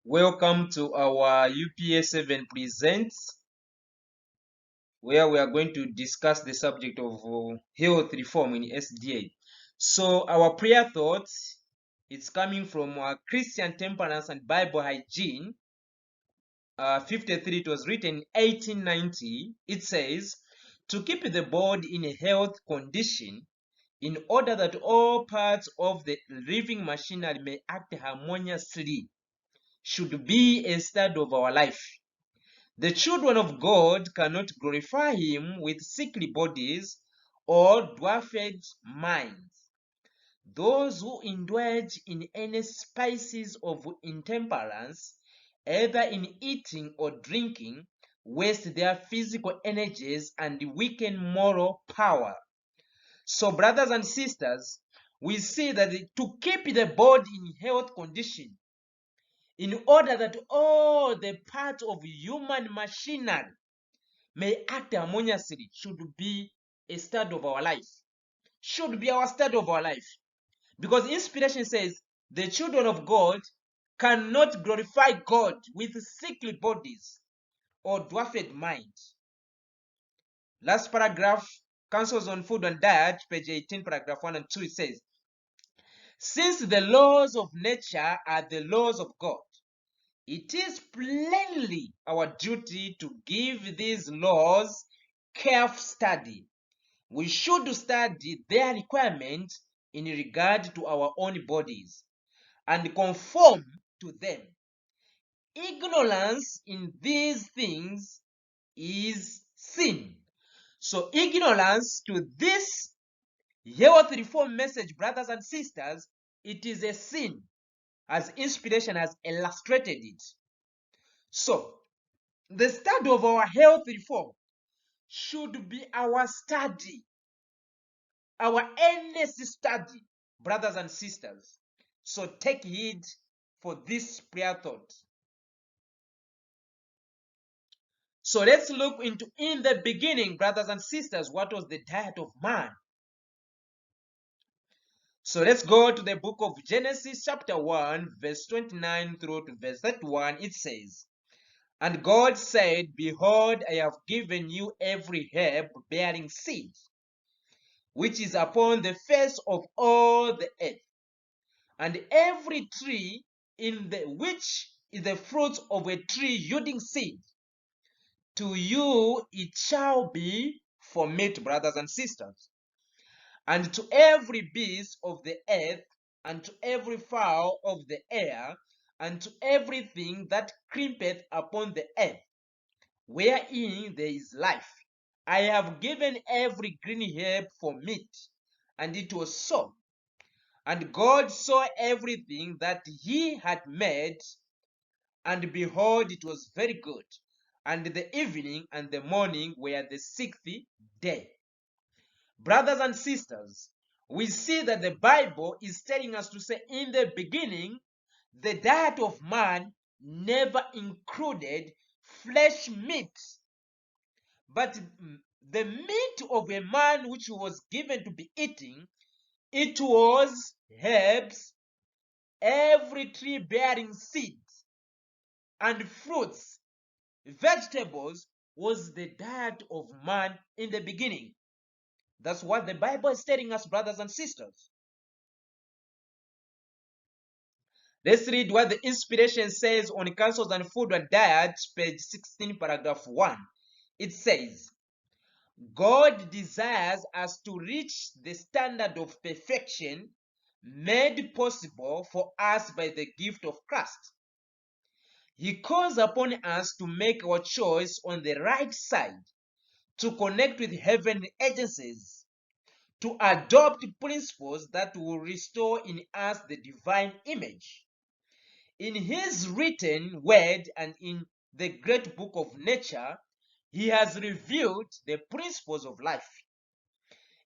Welcome to our UPA 7 Presents, where we are going to discuss the subject of health reform in SDA. So our prayer thoughts, it's coming from Christian Temperance and Bible Hygiene, 53. It was written in 1890. It says, to keep the body in a health condition, in order that all parts of the living machinery may act harmoniously, should be a study of our life. The children of God cannot glorify Him with sickly bodies or dwarfed minds. Those who indulge in any species of intemperance, either in eating or drinking, waste their physical energies and weaken moral power. So, brothers and sisters, we see that to keep the body in health condition, in order that all the parts of human machinery may act harmoniously, should be a study of our life. Should be our study of our life. Because inspiration says the children of God cannot glorify God with sickly bodies or dwarfed minds. Last paragraph, Counsels on Food and Diet, page 18, paragraph 1 and 2, it says, since the laws of nature are the laws of God, it is plainly our duty to give these laws careful study. We should study their requirements in regard to our own bodies and conform to them. Ignorance in these things is sin. So ignorance to this health reform message, brothers and sisters, it is a sin, as inspiration has illustrated it. So the study of our health reform should be our study, our earnest study, brothers and sisters. So take heed for this prayer thought. So let's look into, in the beginning, brothers and sisters, what was the diet of man? So let's go to the book of Genesis chapter 1, verse 29 through to verse 31. It says, and God said, behold, I have given you every herb bearing seed, which is upon the face of all the earth, and every tree in the which is the fruit of a tree yielding seed. To you it shall be for meat, brothers and sisters. And to every beast of the earth, and to every fowl of the air, and to everything that creepeth upon the earth, wherein there is life, I have given every green herb for meat. And it was so. And God saw everything that he had made, and behold, it was very good. And the evening and the morning were the sixth day. Brothers and sisters, we see that the Bible is telling us to say, in the beginning, the diet of man never included flesh meat, but the meat of a man which was given to be eating, it was herbs, every tree bearing seeds, and fruits. Vegetables was the diet of man in the beginning. That's what the Bible is telling us, brothers and sisters. Let's read what the inspiration says on Counsels on Food and Diet, page 16, paragraph 1. It says, God desires us to reach the standard of perfection made possible for us by the gift of Christ. He calls upon us to make our choice on the right side, to connect with heavenly agencies, to adopt principles that will restore in us the divine image. In his written word and in the great book of nature, he has revealed the principles of life.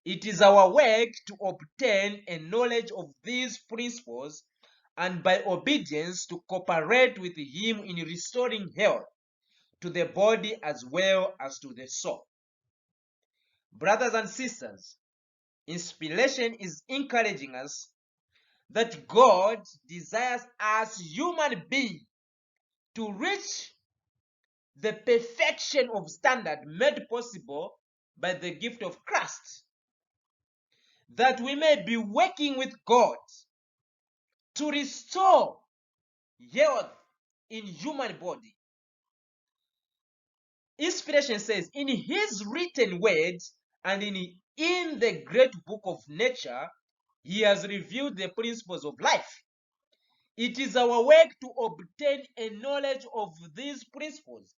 It is our work to obtain a knowledge of these principles and by obedience to cooperate with him in restoring health to the body as well as to the soul. Brothers and sisters, inspiration is encouraging us that God desires us human beings to reach the perfection of standard made possible by the gift of Christ, that we may be working with God to restore health in human body. Inspiration says, in his written words and in the great book of nature, he has revealed the principles of life. It is our work to obtain a knowledge of these principles,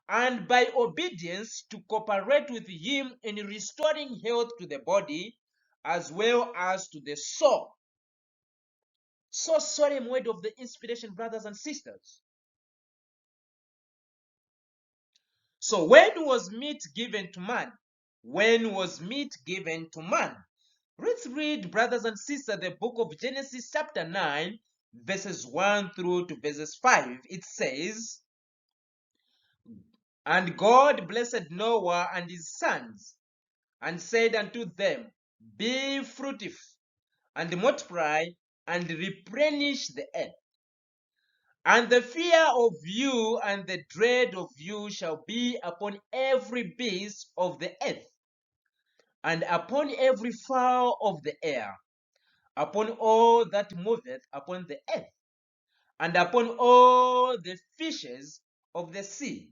and by obedience to cooperate with him in restoring health to the body as well as to the soul. So solemn word of the inspiration, brothers and sisters. So when was meat given to man? When was meat given to man? Let's read, brothers and sisters, the book of Genesis chapter 9, verses 1 through to verses 5. It says, "And God blessed Noah and his sons, and said unto them, Be fruitful, and multiply, and replenish the earth. And the fear of you and the dread of you shall be upon every beast of the earth, and upon every fowl of the air, upon all that moveth upon the earth, and upon all the fishes of the sea.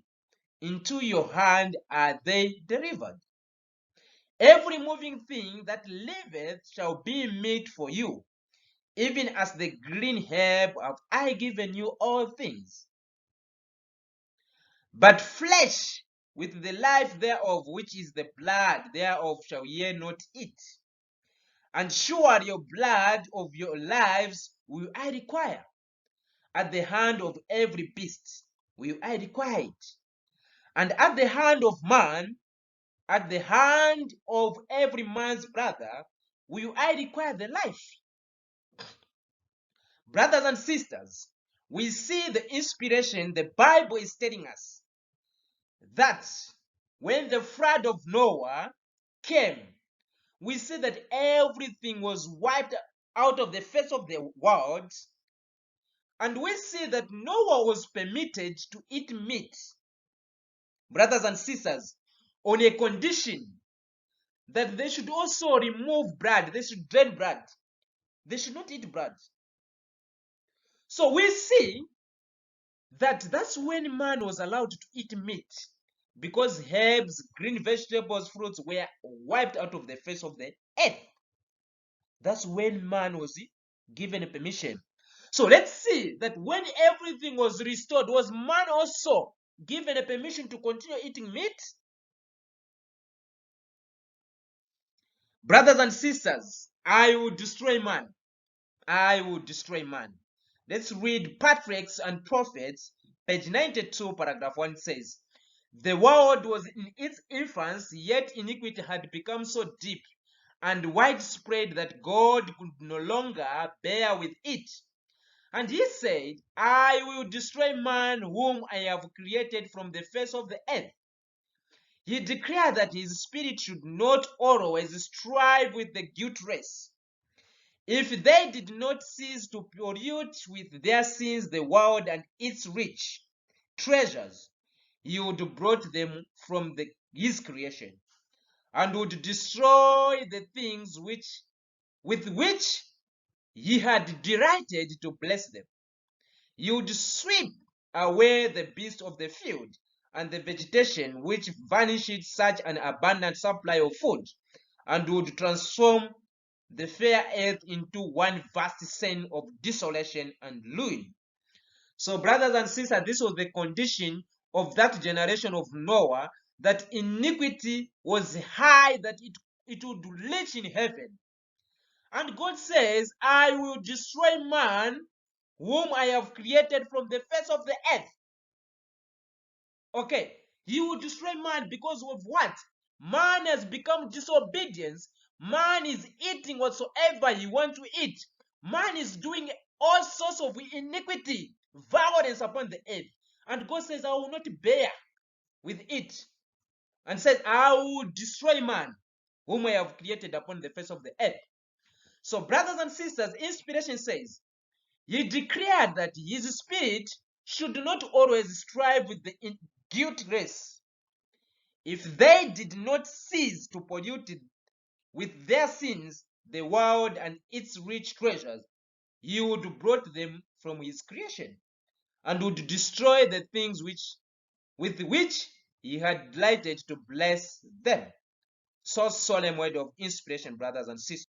Into your hand are they delivered. Every moving thing that liveth shall be meat for you. Even as the green herb have I given you all things. But flesh with the life thereof, which is the blood thereof, shall ye not eat. And sure your blood of your lives will I require. At the hand of every beast will I require it. And at the hand of man, at the hand of every man's brother, will I require the life." Brothers and sisters, we see the inspiration. The Bible is telling us that when the flood of Noah came, we see that everything was wiped out of the face of the world, and we see that Noah was permitted to eat meat, brothers and sisters, on a condition that they should also remove blood. They should drain blood. They should not eat blood. So we see that that's when man was allowed to eat meat, because herbs, green vegetables, fruits were wiped out of the face of the earth. That's when man was given a permission. So let's see that when everything was restored, was man also given a permission to continue eating meat? Brothers and sisters, I will destroy man. I will destroy man. Let's read Patriarchs and Prophets, page 92, paragraph 1 says, "The world was in its infancy, yet iniquity had become so deep and widespread that God could no longer bear with it. And he said, I will destroy man whom I have created from the face of the earth. He declared that his spirit should not always strive with the guiltless. If they did not cease to pollute with their sins the world and its rich treasures, he would brought them from his creation, and would destroy the things with which he had delighted to bless them. He would sweep away the beasts of the field and the vegetation which vanished such an abundant supply of food, and would transform the fair earth into one vast scene of desolation and ruin." So, brothers and sisters, this was the condition of that generation of Noah, that iniquity was high, that it would reach in heaven. And God says, I will destroy man whom I have created from the face of the earth. Okay, he will destroy man because of what? Man has become disobedient. Man is eating whatsoever he wants to eat. Man is doing all sorts of iniquity, violence upon the earth. And God says, I will not bear with it. And says, I will destroy man whom I have created upon the face of the earth. So, brothers and sisters, inspiration says, he declared that his spirit should not always strive with the guiltless. If they did not cease to pollute with their sins the world and its rich treasures, he would blot them from his creation and would destroy the things with which he had delighted to bless them. So solemn word of inspiration, brothers and sisters.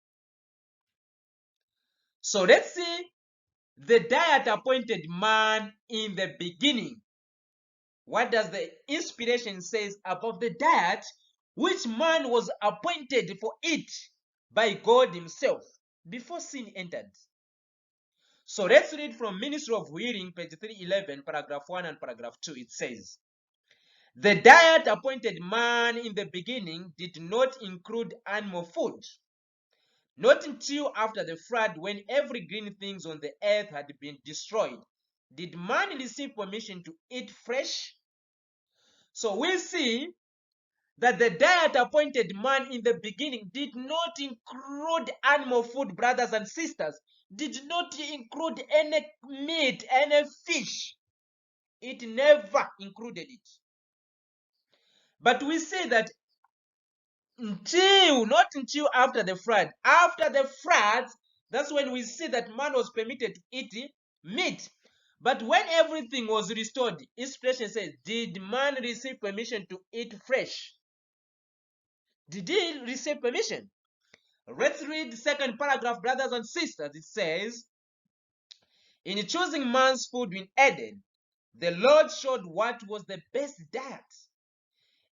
So let's see the diet appointed man in the beginning. What does the inspiration says about the diet which man was appointed for it by God himself before sin entered? So let's read from Ministry of Healing, page 311, paragraph 1 and paragraph 2. It says, the diet appointed man in the beginning did not include animal food. Not until after the flood, when every green thing on the earth had been destroyed, did man receive permission to eat flesh. So we see that the diet appointed man in the beginning did not include animal food, brothers and sisters, did not include any meat, any fish. It never included it. But we say that not until after the flood. After the flood, that's when we see that man was permitted to eat meat. But when everything was restored, inspiration says, did man receive permission to eat flesh? Did he receive permission? Let's read the second paragraph, brothers and sisters. It says, in choosing man's food in Eden, the Lord showed what was the best diet.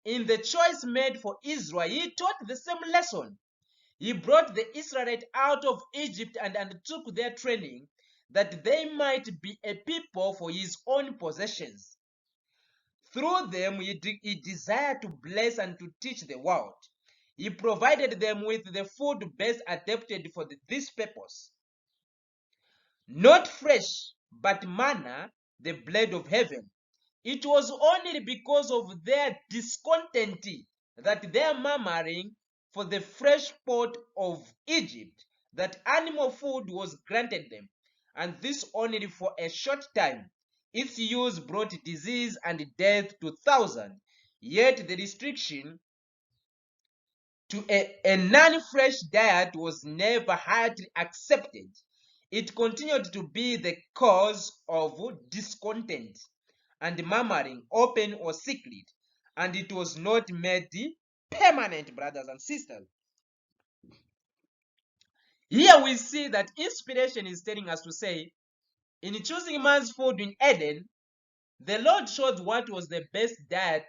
In the choice made for Israel, he taught the same lesson. He brought the Israelites out of Egypt and undertook their training that they might be a people for his own possessions. Through them, he desired to bless and to teach the world. He provided them with the food best adapted for this purpose. Not flesh, but manna, the bread of heaven. It was only because of their discontent that their murmuring for the fresh pot of Egypt that animal food was granted them, and this only for a short time. Its use brought disease and death to thousands, yet the restriction to a non-fresh diet was never highly accepted. It continued to be the cause of discontent and murmuring, open or secret, and it was not made permanent, brothers and sisters. Here we see that inspiration is telling us to say, in choosing man's food in Eden, the Lord showed what was the best diet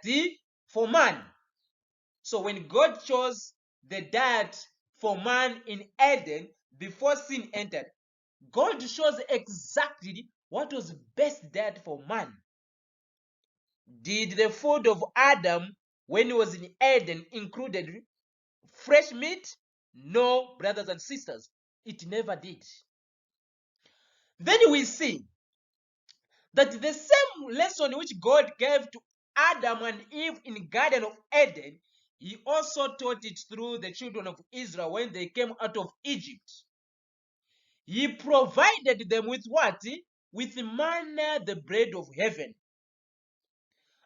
for man. So when God chose the diet for man in Eden before sin entered, God shows exactly what was best diet for man. Did the food of Adam when he was in Eden included fresh meat? No, brothers and sisters, it never did. Then we see that the same lesson which God gave to Adam and Eve in the Garden of Eden, he also taught it through the children of Israel when they came out of Egypt. He provided them with what? With manna, the bread of heaven.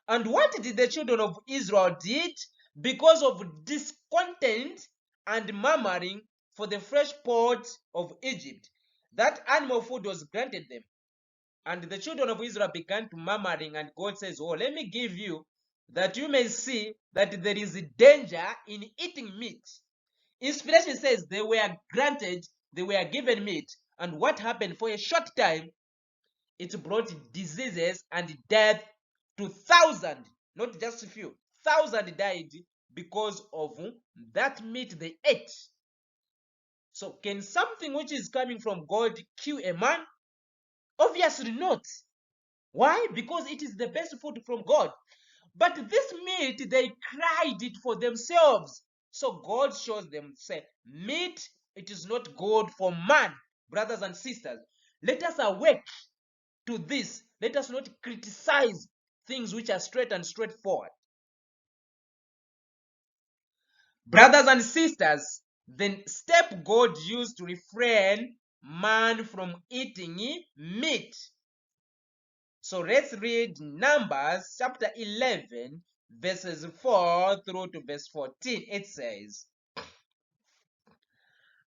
And what did the children of Israel did? Because of discontent and murmuring for the fresh pot of Egypt, that animal food was granted them. And the children of Israel began to murmuring, and God says, oh, let me give you that you may see that there is a danger in eating meat. Inspiration says they were granted, they were given meat, and what happened for a short time, it brought diseases and death to thousands, not just a few. Thousands died because of that meat they ate. So can something which is coming from God kill a man? Obviously not. Why? Because it is the best food from God. But this meat, they cried it for themselves. So God shows them, say, meat, it is not good for man. Brothers and sisters, let us awake to this. Let us not criticize things which are straight and straightforward. Brothers and sisters, the step God used to refrain man from eating meat So let's read Numbers chapter 11, verses 4 through to verse 14. It says,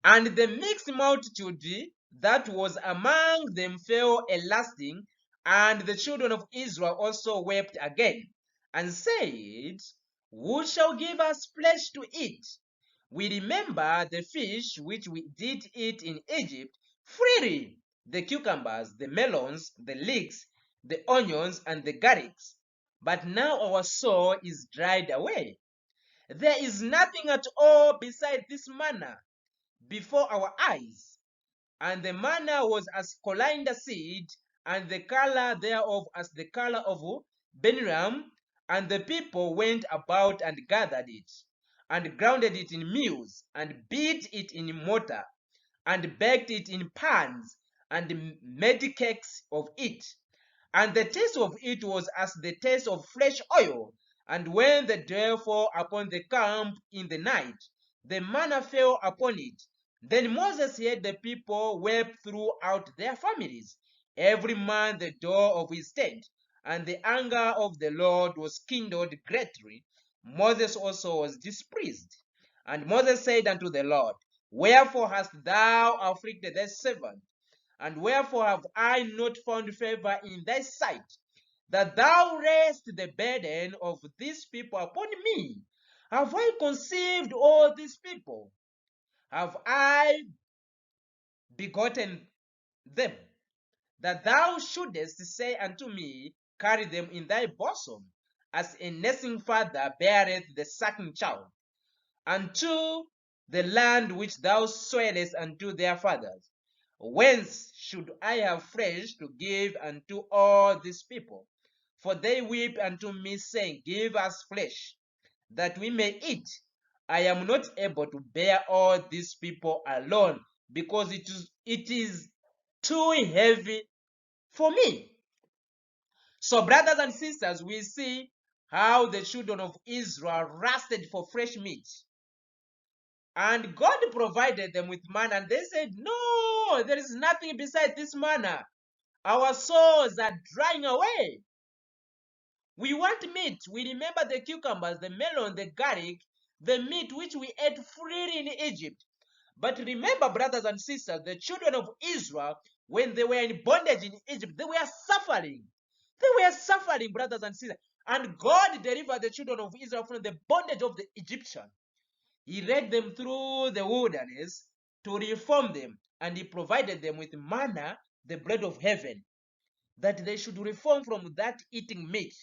"And the mixed multitude that was among them fell a lasting, and the children of Israel also wept again, and said, Who shall give us flesh to eat? We remember the fish which we did eat in Egypt freely, the cucumbers, the melons, the leeks, the onions, and the garlics. But now our soul is dried away. There is nothing at all beside this manna before our eyes. And the manna was as coriander seed, and the color thereof as the color of Beniram. And the people went about and gathered it, and grounded it in mills, and beat it in mortar, and baked it in pans, and made cakes of it. And the taste of it was as the taste of fresh oil. And when the dew fell upon the camp in the night, the manna fell upon it. Then Moses heard the people weep throughout their families, every man the door of his tent. And the anger of the Lord was kindled greatly. Moses also was displeased. And Moses said unto the Lord, Wherefore hast thou afflicted thy servant? And wherefore have I not found favor in thy sight, that thou layest the burden of these people upon me? Have I conceived all these people? Have I begotten them, that thou shouldest say unto me, Carry them in thy bosom, as a nursing father beareth the sucking child, unto the land which thou swayest unto their fathers? Whence should I have flesh to give unto all these people? For they weep unto me, saying, Give us flesh, that we may eat. I am not able to bear all these people alone, because it is too heavy for me. So, brothers and sisters, we see how the children of Israel lusted for fresh meat. And God provided them with manna, and they said, No, there is nothing beside this manna. Our souls are drying away. We want meat. We remember the cucumbers, the melon, the garlic, the meat which we ate freely in Egypt. But remember, brothers and sisters, the children of Israel, when they were in bondage in Egypt, they were suffering. They were suffering, brothers and sisters. And God delivered the children of Israel from the bondage of the Egyptian. He led them through the wilderness to reform them, and he provided them with manna, the bread of heaven, that they should reform from that eating meat,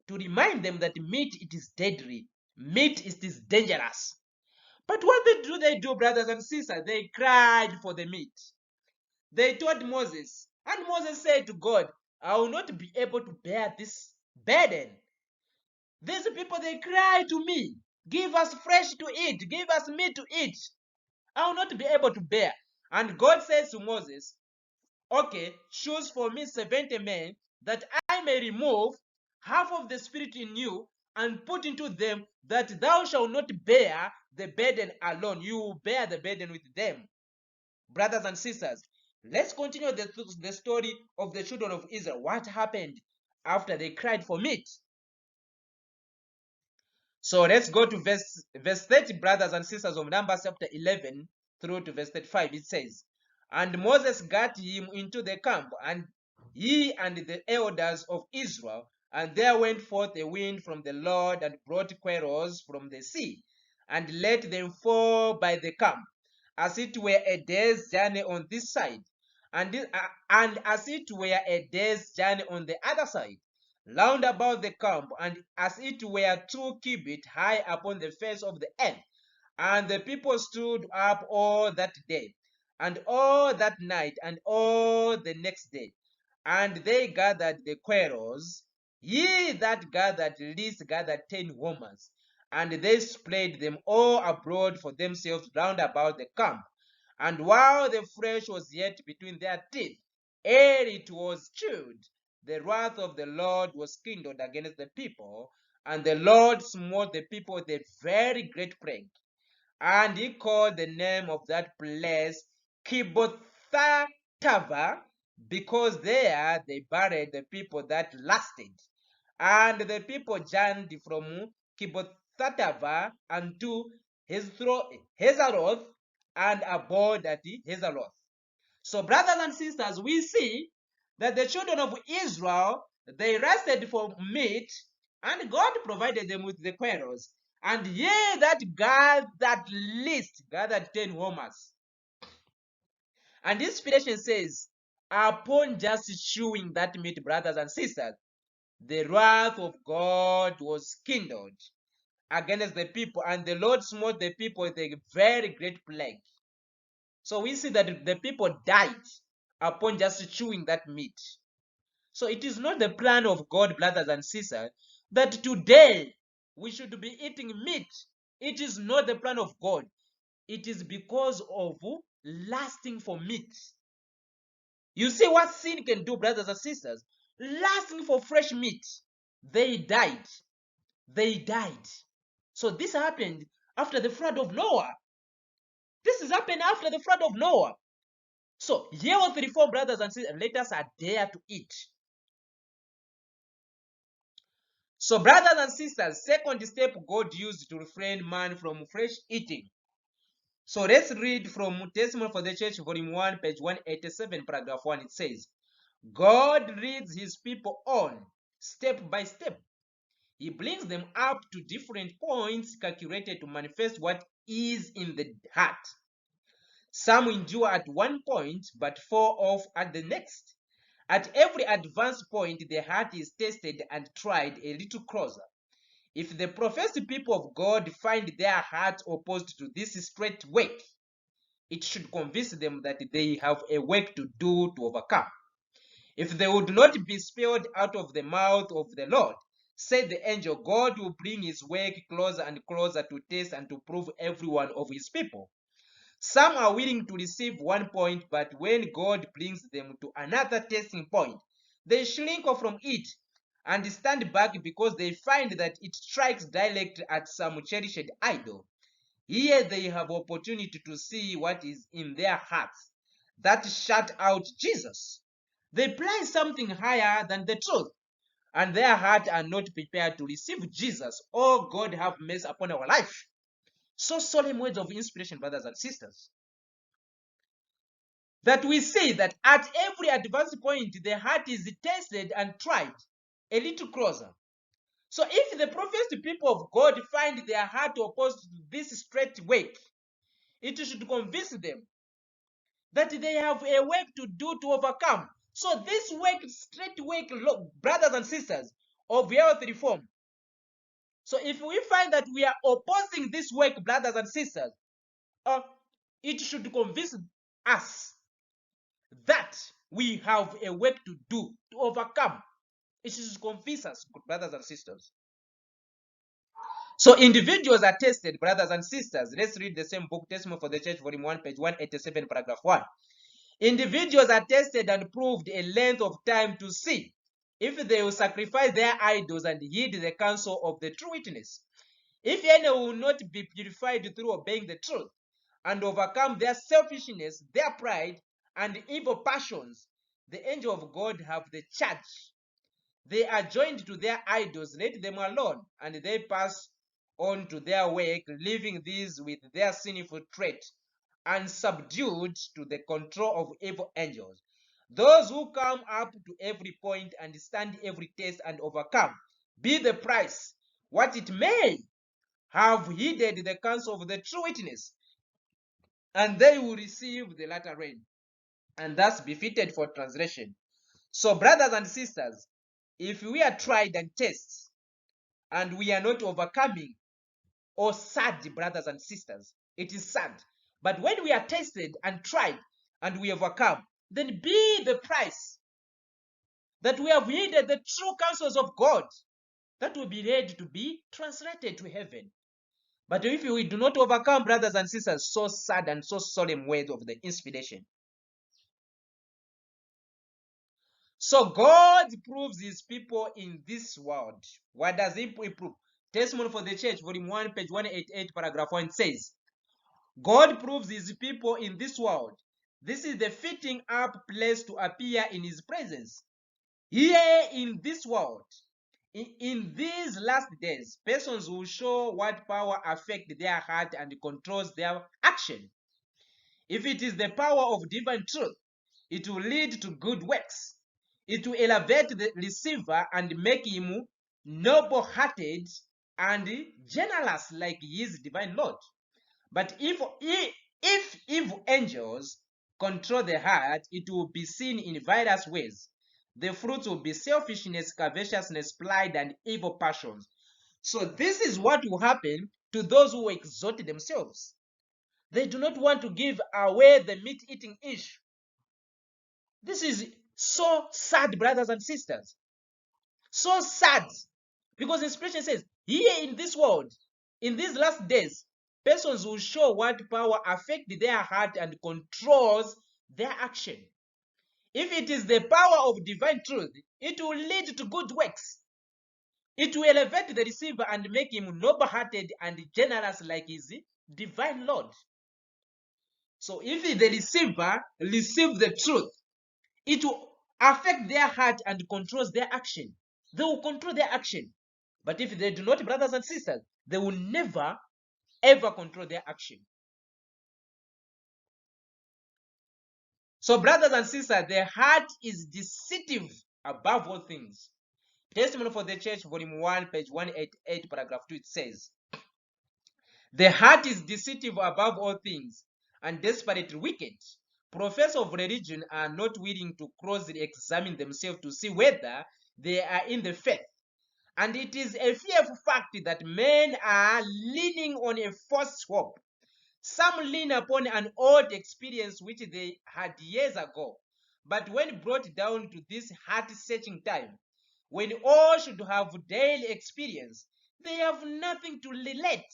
to remind them that meat, it is deadly. Meat, it is dangerous. But what they do, brothers and sisters? They cried for the meat. They told Moses, and Moses said to God, I will not be able to bear this burden. These people, they cry to me, Give us flesh to eat, give us meat to eat. I will not be able to bear. And God says to Moses, Okay, choose for me 70 men, that I may remove half of the spirit in you and put into them, that thou shalt not bear the burden alone. You will bear the burden with them. Brothers and sisters, let's continue the story of the children of Israel. What happened after they cried for meat? So let's go to verse 30, brothers and sisters, of Numbers chapter 11 through to verse 35. It says, And Moses got him into the camp, and he and the elders of Israel, and there went forth a wind from the Lord, and brought quails from the sea, and let them fall by the camp, as it were a day's journey on this side, and as it were a day's journey on the other side, round about the camp, and as it were 2 cubits high upon the face of the earth. And the people stood up all that day, and all that night, and all the next day. And they gathered the quails. Ye that gathered least gathered 10 homers. And they spread them all abroad for themselves round about the camp. And while the flesh was yet between their teeth, ere it was chewed, the wrath of the Lord was kindled against the people, and the Lord smote the people with a very great plague. And he called the name of that place Kibothatava, because there they buried the people that lasted. And the people journeyed from Kibothatava unto Hazeroth and abode at Hazeroth. So, brothers and sisters, we see that the children of Israel, they rested for meat, and God provided them with the quails. And ye that gathered 10 homers. And this inspiration says, upon just chewing that meat, brothers and sisters, the wrath of God was kindled against the people, and the Lord smote the people with a very great plague. So we see that the people died upon just chewing that meat. So it is not the plan of God, brothers and sisters, that today we should be eating meat. It is not the plan of God. It is because of lasting for meat. You see what sin can do, brothers and sisters? Lasting for fresh meat. They died. They died. So this happened after the flood of Noah. This has happened after the flood of Noah. So here are the reform, brothers and sisters, let us adhere to it. So, brothers and sisters, second step God used to refrain man from fresh eating. So let's read from Testimony for the Church, volume 1, page 187, paragraph 1. It says, God leads his people on step by step. He brings them up to different points calculated to manifest what is in the heart. Some endure at one point, but fall off at the next. At every advanced point, the heart is tested and tried a little closer. If the professed people of God find their hearts opposed to this straight work, it should convince them that they have a work to do to overcome. If they would not be spilled out of the mouth of the Lord, said the angel, God will bring his work closer and closer to test and to prove every one of his people. Some are willing to receive one point, but when God brings them to another testing point, they shrink from it and stand back because they find that it strikes direct at some cherished idol. Here they have opportunity to see what is in their hearts that shut out Jesus. They prize something higher than the truth, and their hearts are not prepared to receive Jesus. Oh, God, have mercy upon our life. So solemn words of inspiration, brothers and sisters, that we see that at every advanced point, the heart is tested and tried a little closer. So if the professed people of God find their heart opposed to this straight work, it should convince them that they have a work to do to overcome. So this work, straight work, brothers and sisters, of health reform. So if we find that we are opposing this work, brothers and sisters, it should convince us that we have a work to do to overcome. It should convince us, brothers and sisters. So individuals are tested, brothers and sisters. Let's read the same book, Testimony for the Church, volume 1, page 187, paragraph 1. Individuals are tested and proved a length of time to see if they will sacrifice their idols and heed the counsel of the true witness. If any will not be purified through obeying the truth and overcome their selfishness, their pride, and evil passions, the angel of God have the charge. They are joined to their idols, let them alone, and they pass on to their work, leaving these with their sinful trait and subdued to the control of evil angels. Those who come up to every point and stand every test and overcome, be the price what it may, have heeded the counsel of the true witness, and they will receive the latter rain, and thus be fitted for translation. So, brothers and sisters, if we are tried and tested and we are not overcoming, or sad, brothers and sisters, it is sad. But when we are tested and tried and we overcome, then be the price that we have heeded the true counsels of God, that will be ready to be translated to heaven. But if we do not overcome, brothers and sisters, so sad and so solemn words of the inspiration. So God proves his people in this world. What does he prove? Testimony for the Church, volume 1, page 188, paragraph 1 says, God proves his people in this world This is the fitting up place to appear in his presence. Here in this world, in these last days, persons will show what power affects their heart and controls their action. If it is the power of divine truth, it will lead to good works. It will elevate the receiver and make him noble-hearted and generous like his divine Lord. But if evil angels control the heart, it will be seen in various ways. The fruits will be selfishness, covetousness, pride, and evil passions. So this is what will happen to those who exalt themselves. They do not want to give away the meat-eating issue. This is so sad, brothers and sisters. So sad. Because inspiration says, here in this world, in these last days, persons will show what power affects their heart and controls their action. If it is the power of divine truth, it will lead to good works. It will elevate the receiver and make him noble-hearted and generous like his divine Lord. So if the receiver receives the truth, it will affect their heart and controls their action. They will control their action. But if they do not, brothers and sisters, they will never, ever control their action. So, brothers and sisters, the heart is deceitful above all things. Testimony for the Church, volume 1, page 188, paragraph 2, it says, the heart is deceitful above all things and desperately wicked. Professors of religion are not willing to closely examine themselves to see whether they are in the faith. And it is a fearful fact that men are leaning on a false hope. Some lean upon an old experience which they had years ago. But when brought down to this heart-searching time, when all should have daily experience, they have nothing to relate.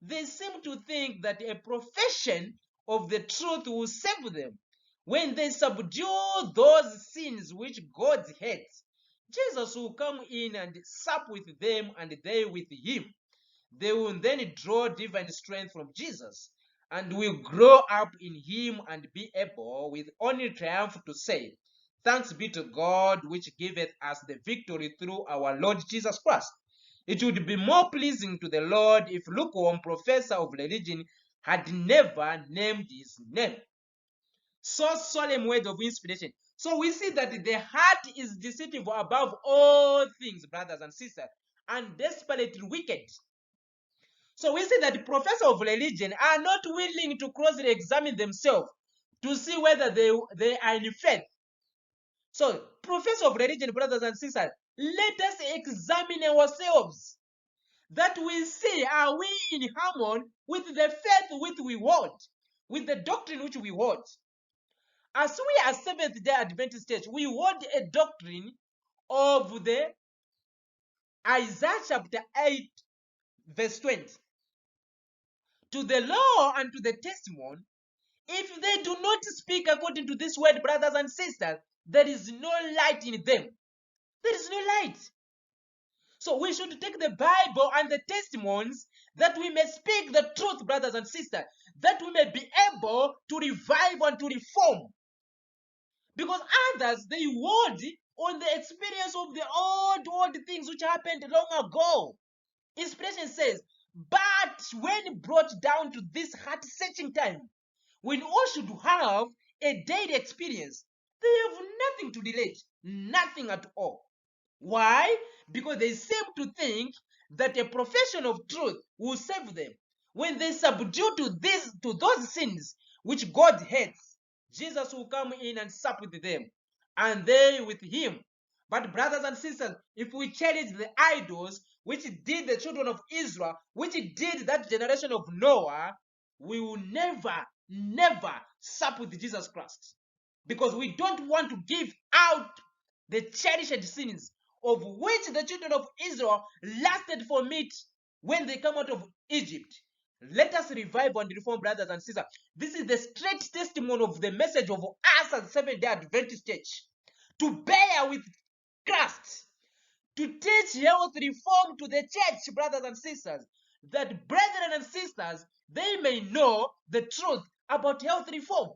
They seem to think that a profession of the truth will save them. When they subdue those sins which God hates, Jesus will come in and sup with them and they with him. They will then draw divine strength from Jesus and will grow up in him and be able with only triumph to say, thanks be to God which giveth us the victory through our Lord Jesus Christ. It would be more pleasing to the Lord if lukewarm professor of religion had never named his name. So solemn word of inspiration. So we see that the heart is deceitful above all things, brothers and sisters, and desperately wicked. So we see that professors of religion are not willing to closely examine themselves to see whether they are in faith. So professors of religion, brothers and sisters, let us examine ourselves, that we see, are we in harmony with the faith which we hold, with the doctrine which we hold. As we are Seventh-day Adventist Church, we hold a doctrine of the Isaiah chapter 8, verse 20. To the law and to the testimony, if they do not speak according to this word, brothers and sisters, there is no light in them. There is no light. So we should take the Bible and the testimonies that we may speak the truth, brothers and sisters, that we may be able to revive and to reform. Because others, they hold on the experience of the old things which happened long ago. Inspiration says, but when brought down to this heart-searching time, when all should have a daily experience, they have nothing to relate, nothing at all. Why? Because they seem to think that a profession of truth will save them. When they subdue to those sins which God hates, Jesus will come in and sup with them, and they with him. But brothers and sisters, if we challenge the idols which did the children of Israel, which did that generation of Noah, we will never sup with Jesus Christ. Because we don't want to give out the cherished sins of which the children of Israel lasted for meat when they come out of Egypt. Let us revive and reform, brothers and sisters. This is the straight testimony of the message of us as Seventh-day Adventist Church. To bear with Christ, to teach health reform to the church, brothers and sisters, that brethren and sisters, they may know the truth about health reform.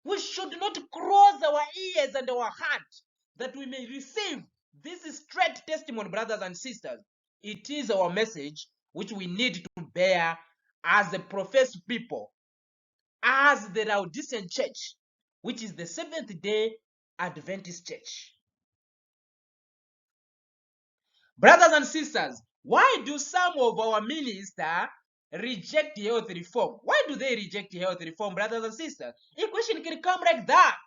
We should not close our ears and our heart that we may receive this straight testimony, brothers and sisters. It is our message which we need to bear as the professed people, as the Laodicean church, which is the Seventh-day Adventist church. Brothers and sisters, why do some of our ministers reject health reform? Why do they reject health reform, brothers and sisters? A question can come like that.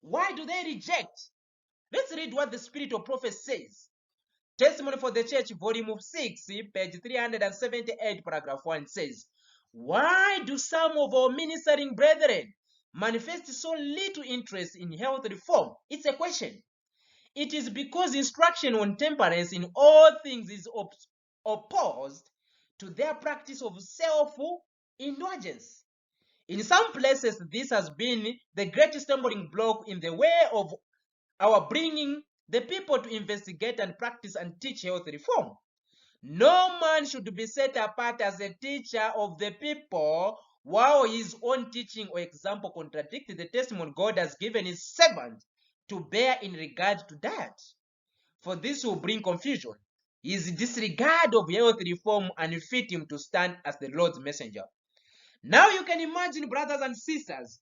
Why do they reject? Let's read what the Spirit of Prophet says. Testimony for the Church, volume 6, page 378, paragraph 1 says, why do some of our ministering brethren manifest so little interest in health reform? It's a question. It is because instruction on temperance in all things is opposed to their practice of self-indulgence. In some places, this has been the greatest stumbling block in the way of our bringing the people to investigate and practice and teach health reform. No man should be set apart as a teacher of the people while his own teaching or example contradicts the testimony God has given his servant to bear in regard to that. For this will bring confusion. His disregard of health reform unfit him to stand as the Lord's messenger. Now you can imagine, brothers and sisters,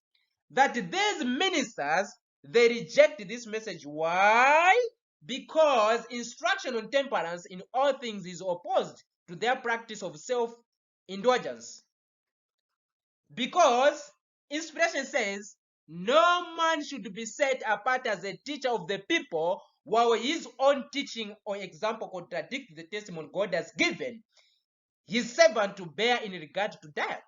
that these ministers, they reject this message. Why? Because instruction on temperance in all things is opposed to their practice of self-indulgence. Because inspiration says, no man should be set apart as a teacher of the people while his own teaching or example contradicts the testimony God has given his servant to bear in regard to that.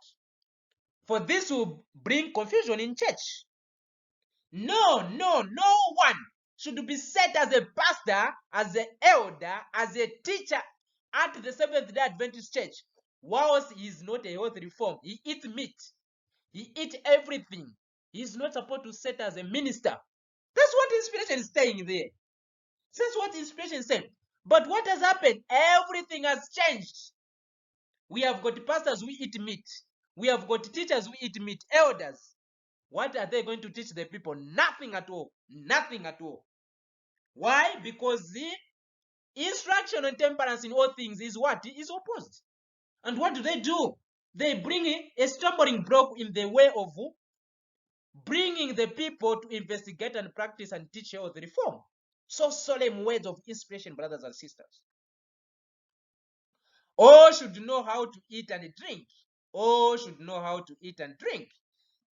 For this will bring confusion in church. No one should be set as a pastor, as an elder, as a teacher at the Seventh-day Adventist church whilst he is not a health reform. He eats meat. He eats everything. He is not supposed to set as a minister. That's what inspiration is saying there. That's what inspiration is saying. But what has happened? Everything has changed. We have got pastors who eat meat. We have got teachers who eat meat, elders. What are they going to teach the people? Nothing at all. Nothing at all. Why? Because the instruction on temperance in all things is what? Is opposed. And what do? They bring a stumbling block in the way of bringing the people to investigate and practice and teach health reform. So solemn words of inspiration, brothers and sisters. All should know how to eat and drink. All should know how to eat and drink.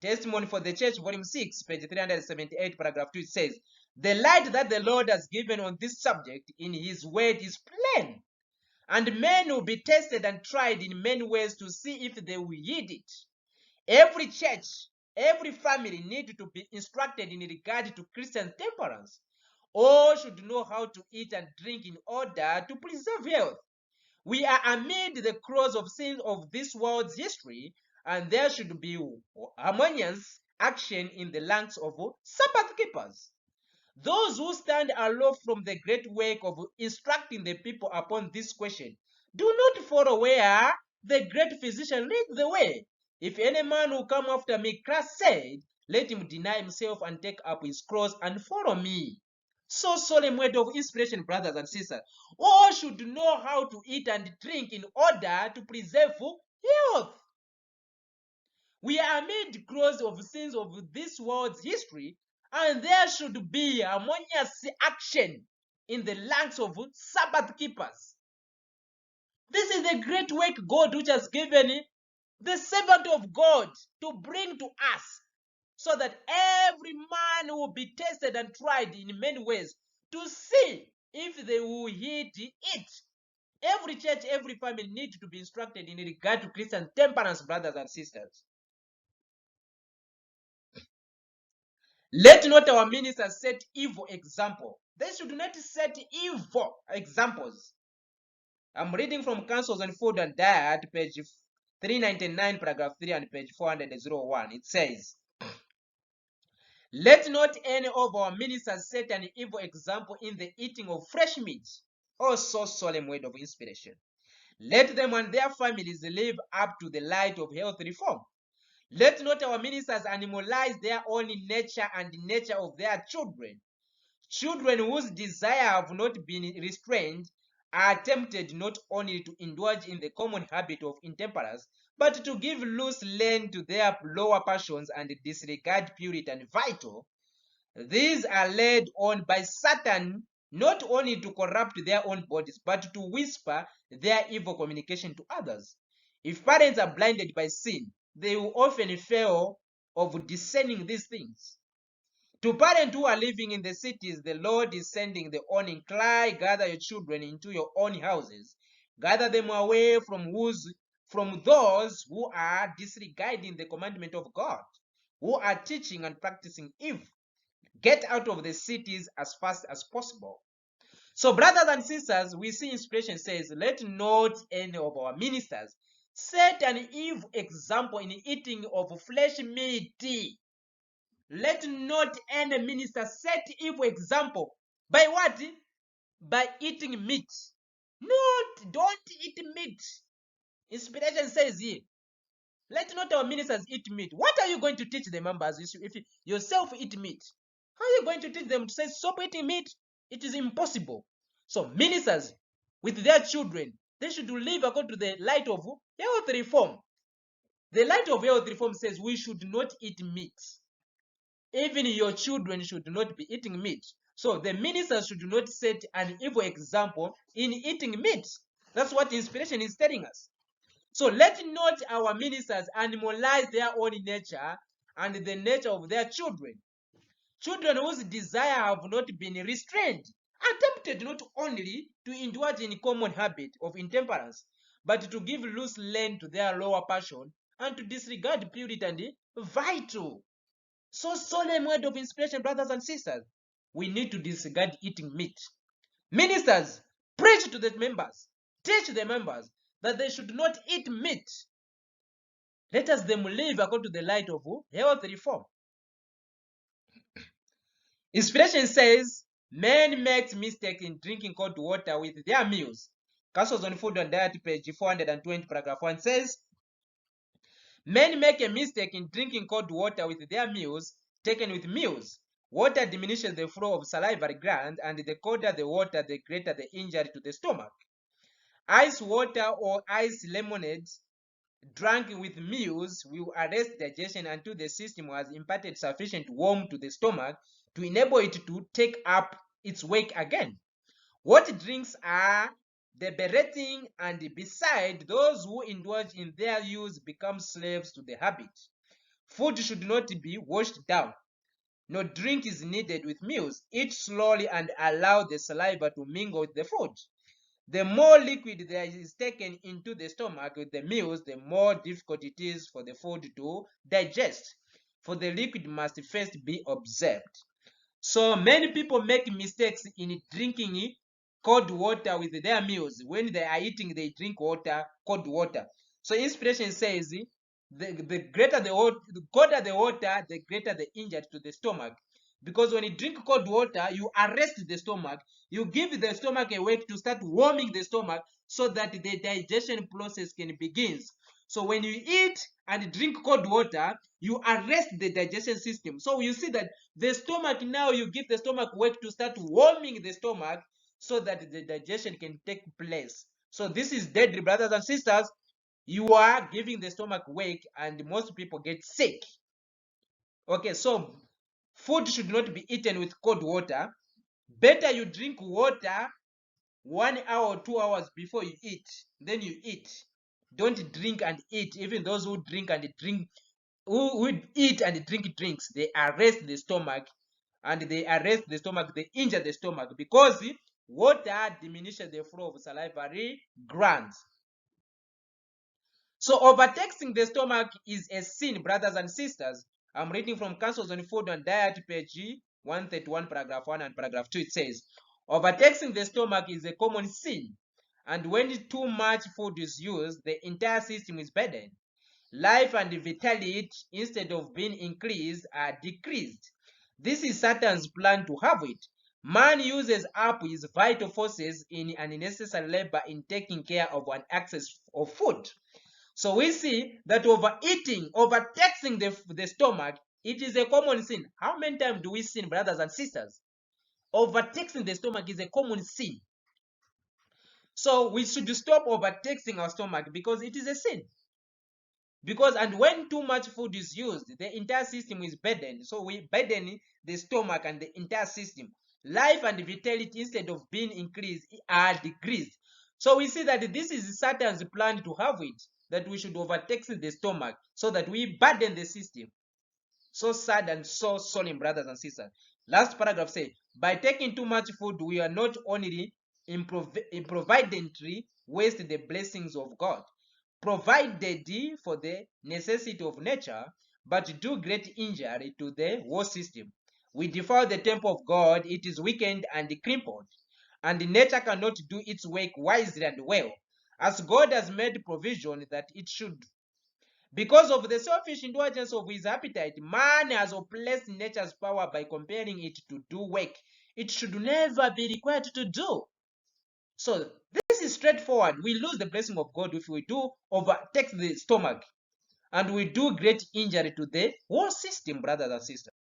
Testimony for the Church, volume 6, page 378, paragraph 2, it says, the light that the Lord has given on this subject in his word is plain, and men will be tested and tried in many ways to see if they will heed it. Every church, every family need to be instructed in regard to Christian temperance. All should know how to eat and drink in order to preserve health. We are amid the cross of sins of this world's history, and there should be harmonious action in the ranks of Sabbath keepers. Those who stand aloof from the great work of instructing the people upon this question do not follow where the great physician leads the way. If any man will come after me, Christ said, let him deny himself and take up his cross and follow me. So solemn word of inspiration, brothers and sisters. All should know how to eat and drink in order to preserve health. We are amid cross of sins of this world's history, and there should be harmonious action in the ranks of Sabbath keepers. This is the great work God which has given the servant of God to bring to us, so that every man will be tested and tried in many ways to see if they will heed it. Every church, every family needs to be instructed in regard to Christian temperance, brothers and sisters. Let not our ministers set evil example. They should not set evil examples. I'm reading from Counsels on Food and Diet, page 399, paragraph 3, and page 401. It says, let not any of our ministers set an evil example in the eating of fresh meat. Also solemn word of inspiration. Let them and their families live up to the light of health reform. Let not our ministers animalize their own nature and the nature of their children. Children whose desire have not been restrained are tempted not only to indulge in the common habit of intemperance, but to give loose rein to their lower passions and disregard purity and vital. These are led on by Satan not only to corrupt their own bodies, but to whisper their evil communication to others. If parents are blinded by sin, they will often fail of discerning these things. To parents who are living in the cities, the Lord is sending the warning cry, gather your children into your own houses. Gather them away from those who are disregarding the commandment of God, who are teaching and practicing evil. Get out of the cities as fast as possible. So, brothers and sisters, we see inspiration says, let not any of our ministers set an evil example in eating of flesh meat. Let not any minister set evil example by what? By eating meat. Don't eat meat. Inspiration says here, let not our ministers eat meat. What are you going to teach the members if you yourself eat meat? How are you going to teach them to say stop eating meat? It is impossible. So ministers with their children, they should live according to the light of health reform. The light of health reform says we should not eat meat. Even your children should not be eating meat. So the ministers should not set an evil example in eating meat. That's what inspiration is telling us. So let not our ministers animalize their own nature and the nature of their children. Children whose desire have not been restrained are tempted not only to indulge in common habit of intemperance, but to give loose rein to their lower passion and to disregard purity and vital. So solemn word of inspiration, brothers and sisters. We need to disregard eating meat. Ministers, preach to the members, teach the members that they should not eat meat. Let us them live according to the light of health reform. Inspiration says, men make mistakes in drinking cold water with their meals. Councils on Food and Diet, page 420, paragraph 1 says, men make a mistake in drinking cold water with their meals taken with meals. Water diminishes the flow of salivary glands, and the colder the water, the greater the injury to the stomach. Ice water or ice lemonade drank with meals will arrest digestion until the system has imparted sufficient warmth to the stomach to enable it to take up its weight again. What drinks are debilitating, and beside, those who indulge in their use become slaves to the habit. Food should not be washed down. No drink is needed with meals. Eat slowly and allow the saliva to mingle with the food. The more liquid there is taken into the stomach with the meals, the more difficult it is for the food to digest, for the liquid must first be observed. So many people make mistakes in drinking cold water with their meals. When they are eating, they drink cold water. So inspiration says, the greater the colder the water, the greater the injury to the stomach. Because when you drink cold water, you arrest the stomach. You give the stomach a wake to start warming the stomach so that the digestion process can begin. So when you eat and drink cold water, you arrest the digestion system. So you see that the stomach, now you give the stomach wake to start warming the stomach so that the digestion can take place. So this is deadly, brothers and sisters. You are giving the stomach wake and most people get sick. Okay, so food should not be eaten with cold water. Better you drink water 1 hour or 2 hours before you eat. Then you eat. Don't drink and eat. Even those who who eat and drink drinks, they arrest the stomach, and they injure the stomach, because water diminishes the flow of salivary glands. So overtaxing the stomach is a sin, brothers and sisters. I'm reading from Councils on Food and Diet, page 131, paragraph 1 and paragraph 2. It says, overtaxing the stomach is a common sin, and when too much food is used, the entire system is burdened. Life and vitality, instead of being increased, are decreased. This is Satan's plan to have it. Man uses up his vital forces in unnecessary labor in taking care of an excess of food. So we see that overeating, overtaxing the stomach, it is a common sin. How many times do we sin, brothers and sisters? Overtaxing the stomach is a common sin. So we should stop overtaxing our stomach because it is a sin. Because and when too much food is used, the entire system is burdened. So we burden the stomach and the entire system. Life and vitality, instead of being increased, are decreased. So we see that this is Satan's plan to have it, that we should overtax the stomach so that we burden the system. So sad and so solemn, brothers and sisters. Last paragraph says, by taking too much food, we are not only improvidently waste the blessings of God, provided for the necessity of nature, but do great injury to the whole system. We defile the temple of God, it is weakened and crippled, and nature cannot do its work wisely and well, as God has made provision that it should. Because of the selfish indulgence of his appetite, man has oppressed nature's power by comparing it to do work it should never be required to do. So this is straightforward. We lose the blessing of God if we do overtake the stomach, and we do great injury to the whole system, brothers and sisters.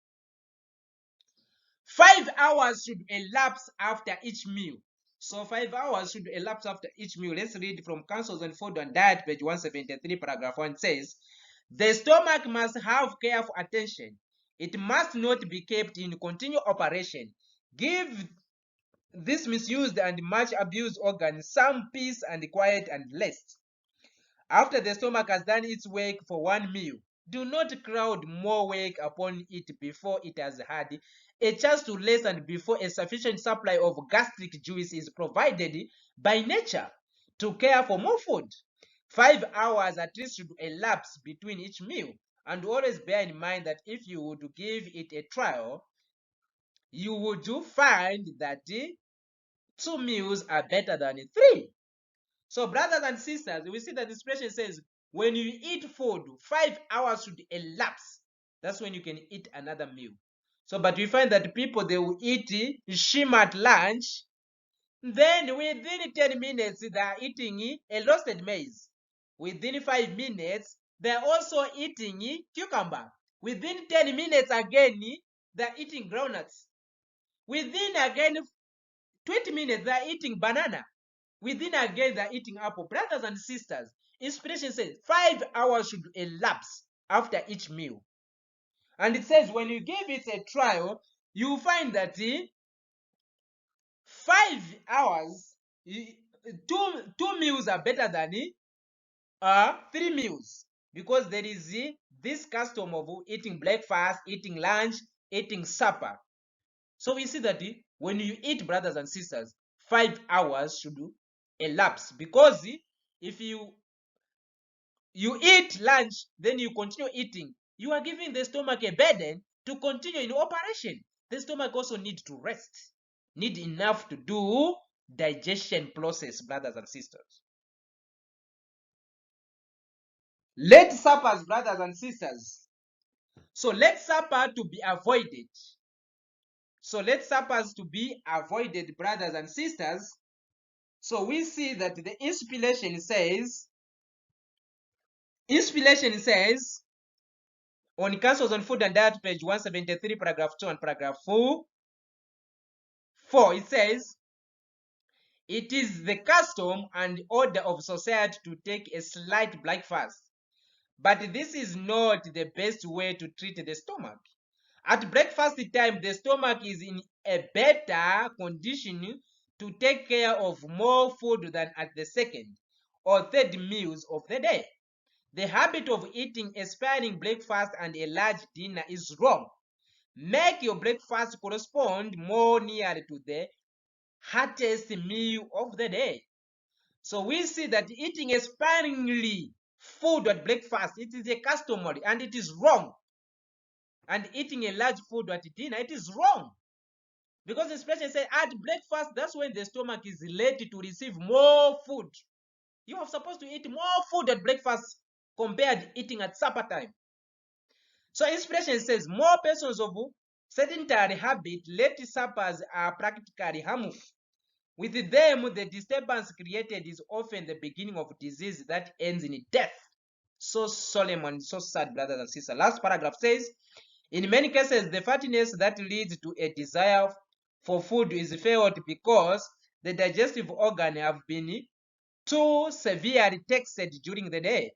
5 hours should elapse after each meal. So 5 hours should elapse after each meal. Let's read from Counsels on Food and Diet, page 173, paragraph 1 says, the stomach must have careful attention. It must not be kept in continual operation. Give this misused and much abused organ some peace and quiet and rest. After the stomach has done its work for one meal, do not crowd more work upon it before it has had a chance to rest and before a sufficient supply of gastric juice is provided by nature to care for more food. 5 hours at least should elapse between each meal, and always bear in mind that if you would give it a trial, you would find that 2 meals are better than 3. So brothers and sisters, we see that the expression says when you eat food, 5 hours should elapse. That's when you can eat another meal. So but we find that people, they will eat shim at lunch, then within 10 minutes they are eating a roasted maize. Within 5 minutes they are also eating cucumber. Within 10 minutes again they are eating groundnuts. Within again 20 minutes they are eating banana. Within again they are eating apple. Brothers and sisters, inspiration says 5 hours should elapse after each meal. And it says when you give it a trial, you find that 5 hours, two meals are better than 3 meals, because there is this custom of eating breakfast, eating lunch, eating supper. So we see that when you eat, brothers and sisters, 5 hours should elapse, because if you eat lunch then you continue eating, you are giving the stomach a burden to continue in operation. The stomach also needs to rest, need enough to do digestion process, brothers and sisters. Late suppers, brothers and sisters. So late supper to be avoided. So late suppers to be avoided, brothers and sisters. So we see that the inspiration says on Counsels on Food and Diet, page 173, paragraph 2 and paragraph 4, it says, it is the custom and order of society to take a slight breakfast, but this is not the best way to treat the stomach. At breakfast time, the stomach is in a better condition to take care of more food than at the second or third meals of the day. The habit of eating a sparing breakfast and a large dinner is wrong. Make your breakfast correspond more nearly to the heartiest meal of the day. So we see that eating a sparingly food at breakfast, it is a customary and it is wrong. And eating a large food at dinner, it is wrong. Because the expression says at breakfast, that's when the stomach is ready to receive more food. You are supposed to eat more food at breakfast compared to eating at supper time. So inspiration says more persons of sedentary habit, late suppers are practically harmful. With them, the disturbance created is often the beginning of disease that ends in death. So solemn and so sad, brothers and sisters. Last paragraph says, in many cases, the fatness that leads to a desire for food is felt because the digestive organs have been too severely taxed during the day.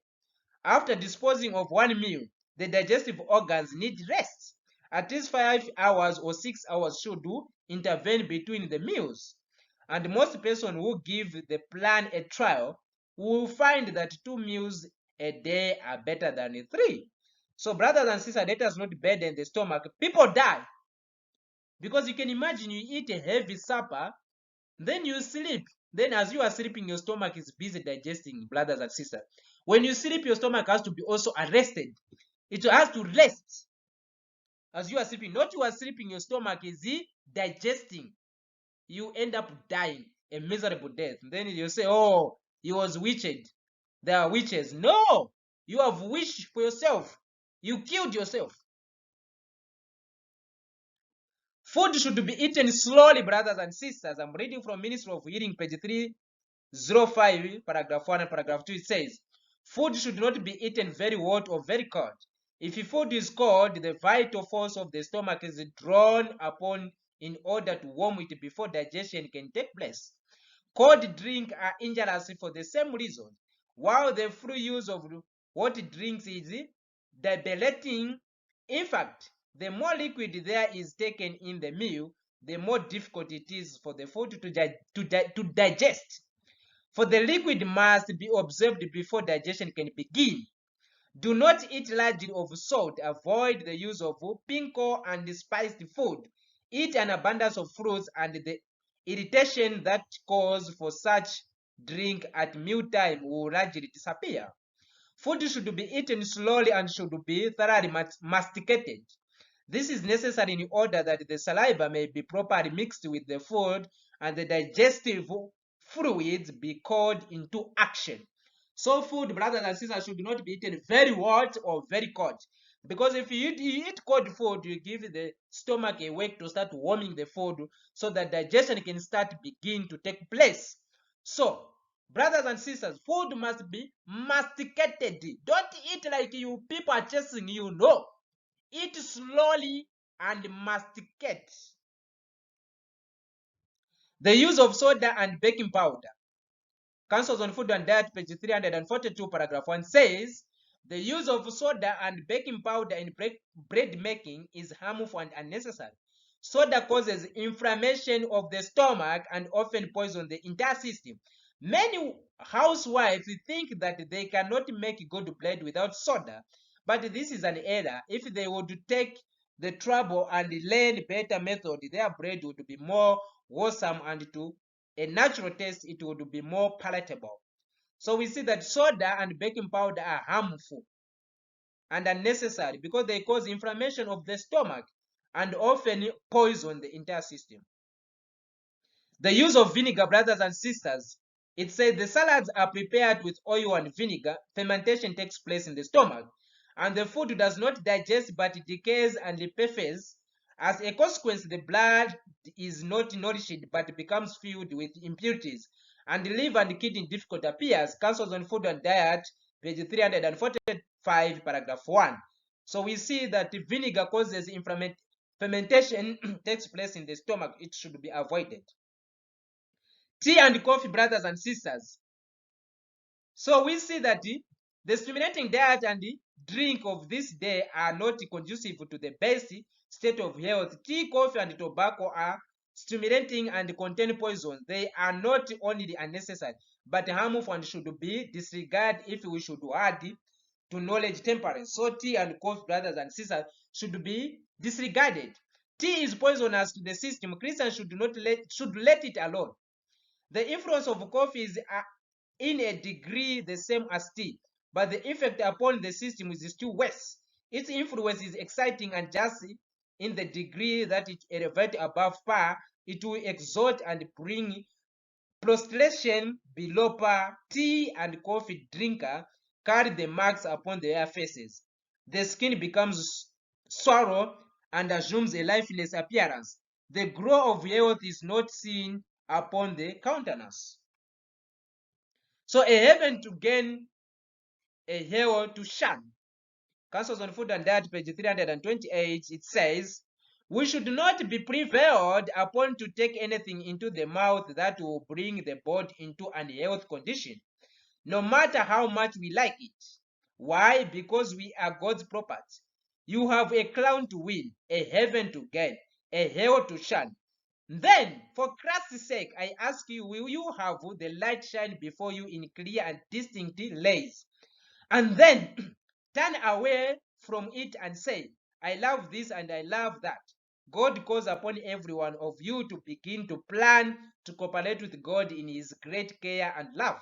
After disposing of one meal, the digestive organs need rest. At least 5 hours or 6 hours should intervene between the meals. And most persons who give the plan a trial will find that 2 meals a day are better than 3. So, brothers and sisters, let us not burden the stomach. People die because you can imagine you eat a heavy supper, then you sleep. Then, as you are sleeping, your stomach is busy digesting, brothers and sisters. When you sleep, your stomach has to be also arrested. It has to rest as you are sleeping. Not you are sleeping, your stomach is digesting. You end up dying a miserable death. And then you say, oh, he was witched. There are witches. No, you have wished for yourself. You killed yourself. Food should be eaten slowly, brothers and sisters. I'm reading from Ministry of Healing, page 305, paragraph 1 and paragraph 2. It says, food should not be eaten very hot or very cold. If food is cold, the vital force of the stomach is drawn upon in order to warm it before digestion can take place. Cold drinks are injurious for the same reason. While the free use of hot drinks is debilitating, in fact, the more liquid there is taken in the meal, the more difficult it is for the food to digest. For the liquid must be observed before digestion can begin. Do not eat largely of salt. Avoid the use of pinkle and spiced food. Eat an abundance of fruits, and the irritation that cause for such drink at mealtime will largely disappear. Food should be eaten slowly and should be thoroughly masticated. This is necessary in order that the saliva may be properly mixed with the food and the digestive fluids be called into action. So food, brothers and sisters, should not be eaten very hot or very cold. Because if you eat cold food, you give the stomach a wake to start warming the food so that digestion can start begin to take place. So, brothers and sisters, food must be masticated. Don't eat like you people are chasing you. No. Eat slowly and masticate. The use of soda and baking powder. Councils on Food and Diet, page 342, paragraph 1 says, the use of soda and baking powder in bread making is harmful and unnecessary. Soda causes inflammation of the stomach and often poisons the entire system. Many housewives think that they cannot make good bread without soda, but this is an error. If they would take the trouble and learn better method, their bread would be more wholesome and to a natural taste, it would be more palatable. So we see that soda and baking powder are harmful and unnecessary because they cause inflammation of the stomach and often poison the entire system. The use of vinegar, brothers and sisters, it says the salads are prepared with oil and vinegar. Fermentation takes place in the stomach, and the food does not digest but decays and liquefies. As a consequence, the blood is not nourished but becomes filled with impurities, and the liver and kidney difficult appears. Councils on Food and Diet, page 345, paragraph 1. So we see that vinegar causes fermentation takes place in the stomach. It should be avoided. Tea and coffee, brothers and sisters. So we see that the stimulating diet and the drink of this day are not conducive to the best state of health. Tea, coffee, and tobacco are stimulating and contain poison. They are not only unnecessary but harmful and should be disregarded if we should add to knowledge temperance. So tea and coffee, brothers and sisters, should be disregarded. Tea is poisonous to the system. Christians should let it alone. The influence of coffee is in a degree the same as tea, but the effect upon the system is still worse. Its influence is exciting and just in the degree that it elevates above par, it will exalt and bring prostration below par. Tea and coffee drinker carry the marks upon their faces. The skin becomes sallow and assumes a lifeless appearance. The glow of health is not seen upon the countenance. So a heaven to gain a hell to shun. Counsels on Food and Diet, page 328, it says, we should not be prevailed upon to take anything into the mouth that will bring the body into an health condition, no matter how much we like it. Why? Because we are God's property. You have a crown to win, a heaven to gain, a hell to shun. Then, for Christ's sake, I ask you, will you have the light shine before you in clear and distinct rays, and then turn away from it and say, I love this and I love that? God calls upon every one of you to begin to plan to cooperate with God in his great care and love,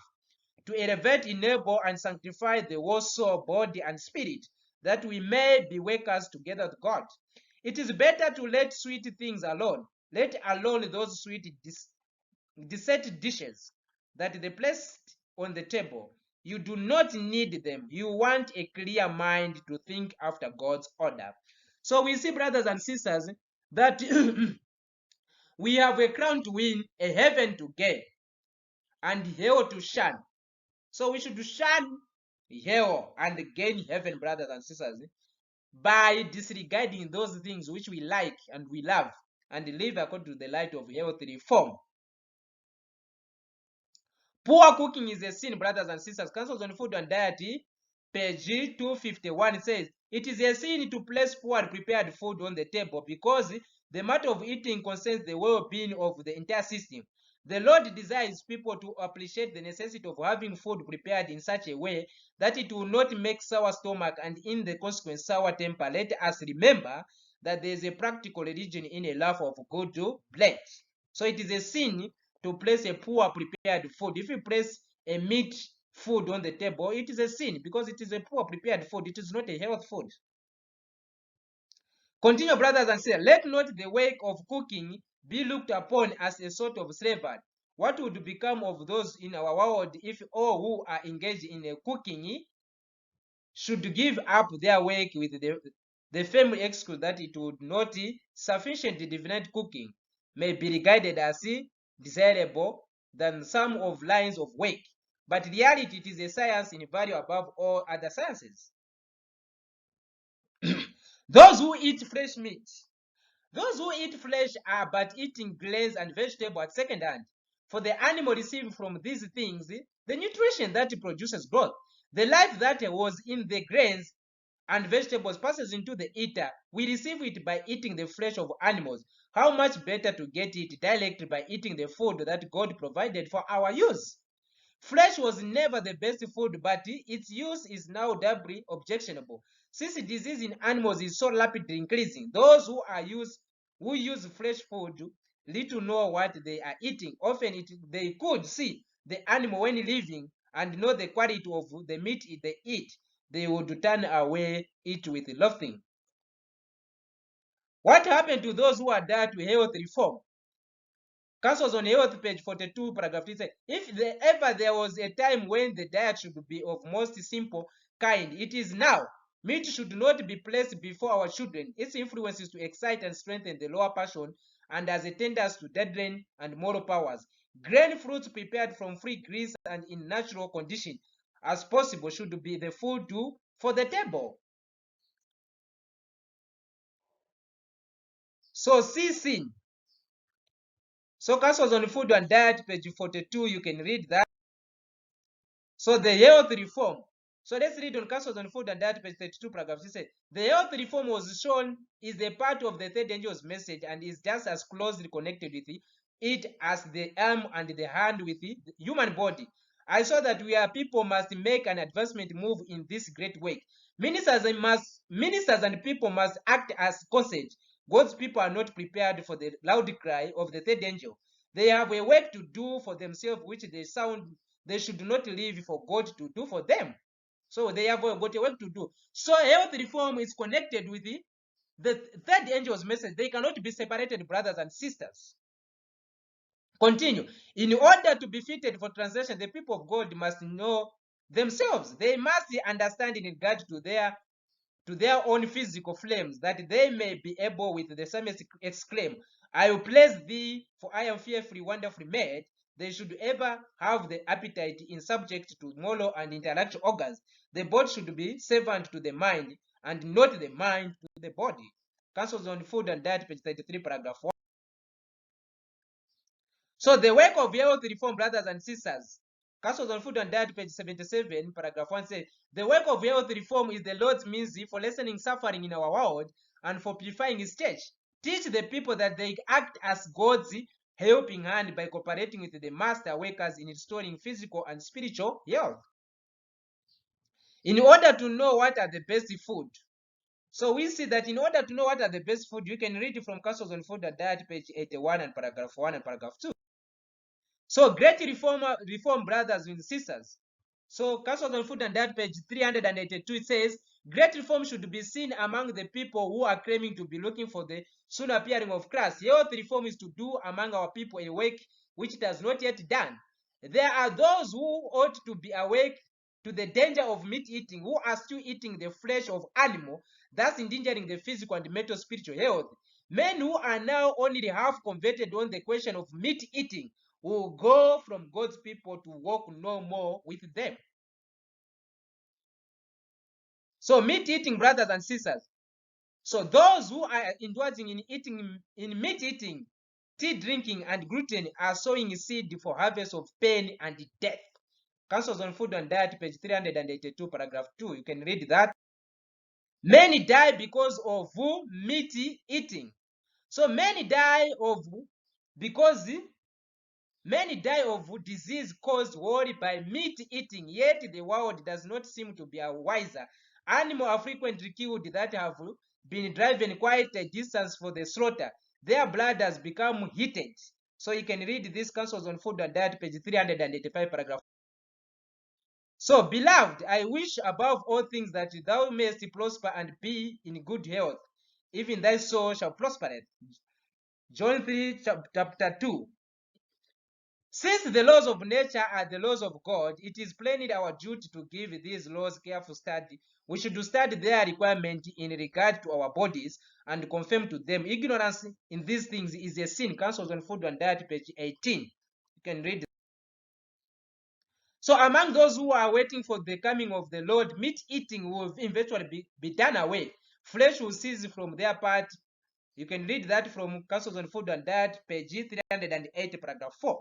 to elevate, enable, and sanctify the whole soul, body, and spirit, that we may be workers together with God. It is better to let sweet things alone. Let alone those sweet dessert dishes that they placed on the table. You do not need them. You want a clear mind to think after God's order. So we see, brothers and sisters, that we have a crown to win, a heaven to gain, and hell to shun. So we should shun hell and gain heaven, brothers and sisters, by disregarding those things which we like and we love, and live according to the light of healthy reform. Poor cooking is a sin, brothers and sisters. Counsels on Food and Diet, page 251, says, it is a sin to place poor prepared food on the table, because the matter of eating concerns the well-being of the entire system. The Lord desires people to appreciate the necessity of having food prepared in such a way that it will not make sour stomach and in the consequence sour temper. Let us remember that there is a practical religion in a love of good bread. So it is a sin to place a poor prepared food. If you place a meat food on the table, it is a sin because it is a poor prepared food. It is not a health food. Continue, brothers and sisters. Let not the work of cooking be looked upon as a sort of slavery. What would become of those in our world if all who are engaged in a cooking should give up their work with the firm excuse that it would not sufficient divinity cooking may be regarded as desirable than some of lines of work, but reality it is a science in value above all other sciences. Those who eat fresh meat, those who eat flesh are but eating grains and vegetables at second hand, for the animal receives from these things the nutrition that produces growth. The life that was in the grains and vegetables passes into the eater. We receive it by eating the flesh of animals. How much better to get it directly by eating the food that God provided for our use? Flesh was never the best food, but its use is now doubly objectionable, since disease in animals is so rapidly increasing. Those who use fresh food little know what they are eating. Often they could see the animal when living and know the quality of the meat they eat. They would turn away it with loathing. What happened to those who are there to health reform? Counsels on Health, page 42, paragraph 3 says, if ever there was a time when the diet should be of most simple kind, it is now. Meat should not be placed before our children. Its influence is to excite and strengthen the lower passion, and as it tenders to deaden and moral powers. Grain fruits prepared from free grease and in natural condition as possible should be the food for the table. So ceasing. So Counsels on Food and Diet, page 42, you can read that. So the health reform. So let's read on Counsels on Food and Diet, page 32, paragraph 6. The health reform was shown is a part of the third angel's message and is just as closely connected with it as the arm and the hand with the human body. I saw that people must make an advancement move in this great work. Ministers and people must act as consent. God's people are not prepared for the loud cry of the third angel. They have a work to do for themselves which they should not leave for God to do for them. So they have got a work to do. So health reform is connected with the third angel's message. They cannot be separated, brothers and sisters. Continue. In order to be fitted for translation, the people of God must know themselves. They must understand in regard to their own physical flames, that they may be able with the psalmist exclaim, I will praise thee, for I am fearfully, wonderfully made. they should ever have the appetite in subject to moral and intellectual organs. The body should be servant to the mind and not the mind to the body. Councils on Food and Diet, page 33, paragraph 1. So the work of health reform, brothers and sisters, Councils on Food and Diet, page 77, paragraph 1 says, the work of health reform is the Lord's means for lessening suffering in our world and for purifying his church. Teach the people that they act as God's helping hand by cooperating with the master workers in restoring physical and spiritual health. In order to know what are the best food, so we see that in order to know what are the best food, you can read from Councils on Food and Diet, page 81 and paragraph 1 and paragraph 2. So great reform brothers and sisters. So Councils on Food and Diet, page 382, it says, great reform should be seen among the people who are claiming to be looking for the soon appearing of Christ. Health reform is to do among our people a work which it has not yet done. There are those who ought to be awake to the danger of meat eating, who are still eating the flesh of animal, thus endangering the physical and mental spiritual health. Men who are now only half converted on the question of meat eating will go from God's people to walk no more with them. So meat eating, brothers and sisters. So those who are indulging in meat eating, tea drinking, and gluten are sowing seed for harvest of pain and death. Councils on Food and Diet, page 382, paragraph 2. You can read that. Many die because of meat eating. So many die of disease caused wholly by meat eating, yet the world does not seem to be wiser. Animals are frequently killed that have been driven quite a distance for the slaughter. Their blood has become heated. So you can read this Councils on Food and Diet, page 385, paragraph. So, beloved, I wish above all things that thou mayest prosper and be in good health, even thy soul shall prosper. John 3, chapter 2. Since the laws of nature are the laws of God, it is plainly our duty to give these laws careful study. We should study their requirement in regard to our bodies and conform to them. Ignorance in these things is a sin. Councils on Food and Diet, page 18. You can read. So among those who are waiting for the coming of the Lord, meat eating will eventually be done away. Flesh will cease from their part. You can read that from Councils on Food and Diet, page 308, paragraph 4.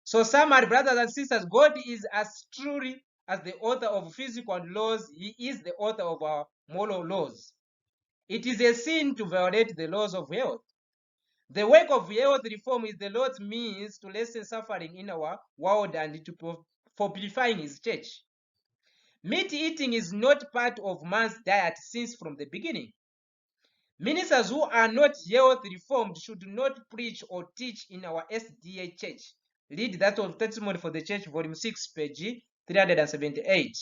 So summary, brothers and sisters, God is as truly as the author of physical laws, he is the author of our moral laws. It is a sin to violate the laws of health. The work of health reform is the Lord's means to lessen suffering in our world and for purifying his church. Meat eating is not part of man's diet since from the beginning. Ministers who are not health reformed should not preach or teach in our SDA church. Read that of Testimony for the Church, volume 6, page 378.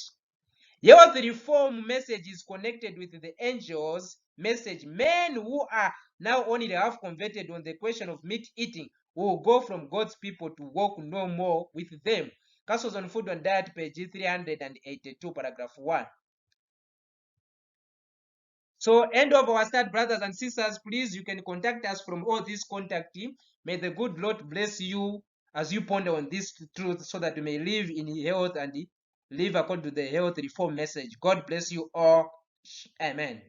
Health reform message is connected with the angels' message. Men who are now only half converted on the question of meat eating will go from God's people to walk no more with them. Councils on Food and Diet, page 382, paragraph 1. So, end of our study, brothers and sisters. Please, you can contact us from all this contact team. May the good Lord bless you as you ponder on this truth so that you may live in health and live according to the health reform message. God bless you all. Amen.